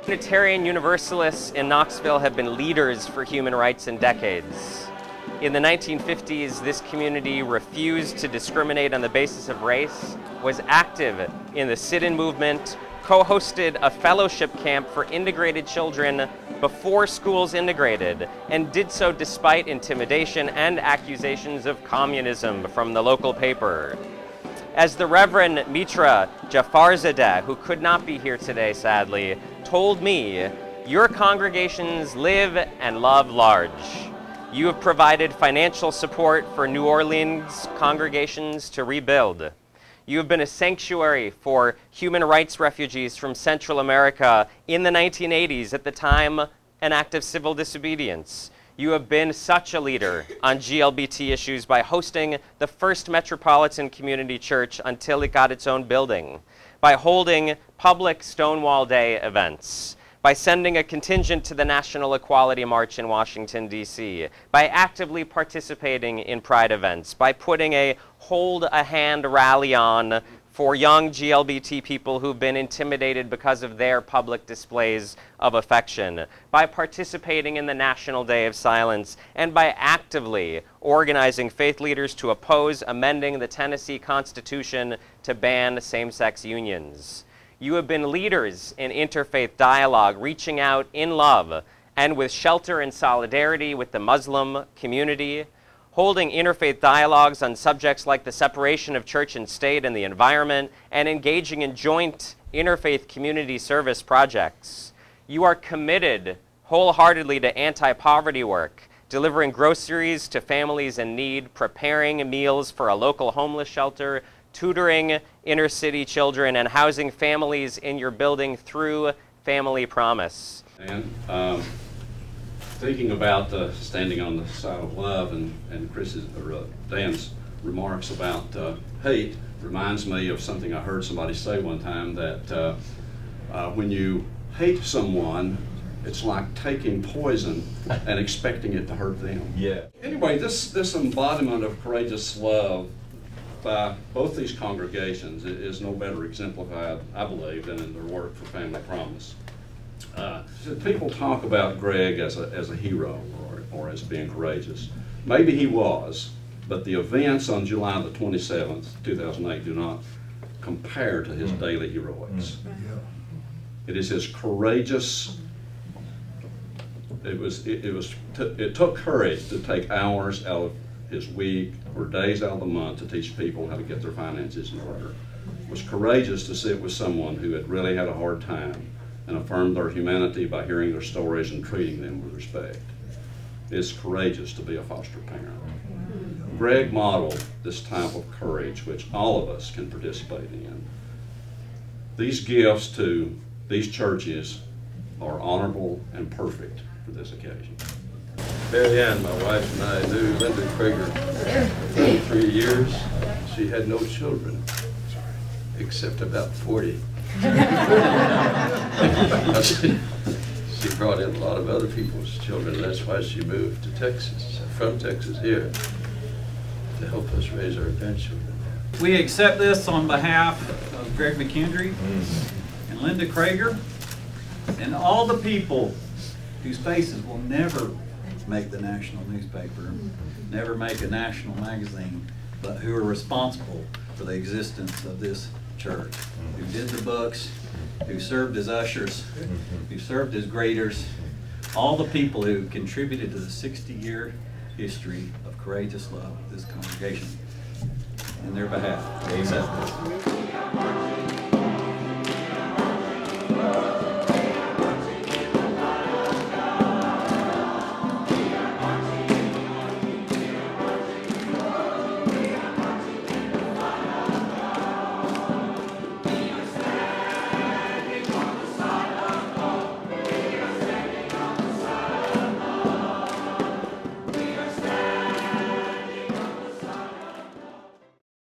Unitarian Universalists in Knoxville have been leaders for human rights in decades. In the 1950s, this community refused to discriminate on the basis of race, was active in the sit-in movement, co-hosted a fellowship camp for integrated children before schools integrated, and did so despite intimidation and accusations of communism from the local paper. As the Reverend Mitra Jafarzadeh, who could not be here today sadly, told me, your congregations live and love large. You have provided financial support for New Orleans congregations to rebuild. You have been a sanctuary for human rights refugees from Central America in the 1980s, at the time an act of civil disobedience. You have been such a leader on GLBT issues by hosting the first Metropolitan Community Church until it got its own building, by holding public Stonewall Day events, by sending a contingent to the National Equality March in Washington, D.C., by actively participating in Pride events, by putting a Hold a Hand rally on for young GLBT people who've been intimidated because of their public displays of affection, by participating in the National Day of Silence, and by actively organizing faith leaders to oppose amending the Tennessee Constitution to ban same-sex unions. You have been leaders in interfaith dialogue, reaching out in love and with shelter and solidarity with the Muslim community, holding interfaith dialogues on subjects like the separation of church and state and the environment, and engaging in joint interfaith community service projects. You are committed wholeheartedly to anti-poverty work, delivering groceries to families in need, preparing meals for a local homeless shelter, tutoring inner-city children, and housing families in your building through Family Promise. And thinking about standing on the side of love and Dan's remarks about hate reminds me of something I heard somebody say one time, that when you hate someone, it's like taking poison and expecting it to hurt them. Yeah. Anyway, this embodiment of courageous love by both these congregations is no better exemplified, I believe, than in their work for Family Promise. People talk about Greg as a hero or as being courageous. Maybe he was, but the events on July the 27th, 2008 do not compare to his daily heroics. It is his courageous, it took courage to take hours out of his week or days out of the month to teach people how to get their finances in order. It was courageous to sit with someone who had really had a hard time and affirmed their humanity by hearing their stories and treating them with respect. It's courageous to be a foster parent. Greg modeled this type of courage which all of us can participate in. These gifts to these churches are honorable and perfect for this occasion. Mary Ann, my wife, and I knew Linda Krieger for 33 years. She had no children, except about 40. She brought in a lot of other people's children. That's why she moved to Texas, from Texas here, to help us raise our grandchildren. We accept this on behalf of Greg McKendry and Linda Krieger and all the people whose faces will never make the national newspaper, never make a national magazine, but who are responsible for the existence of this church, who did the books, who served as ushers, who served as graders, all the people who contributed to the 60-year history of courageous love of this congregation. In their behalf, we accept this.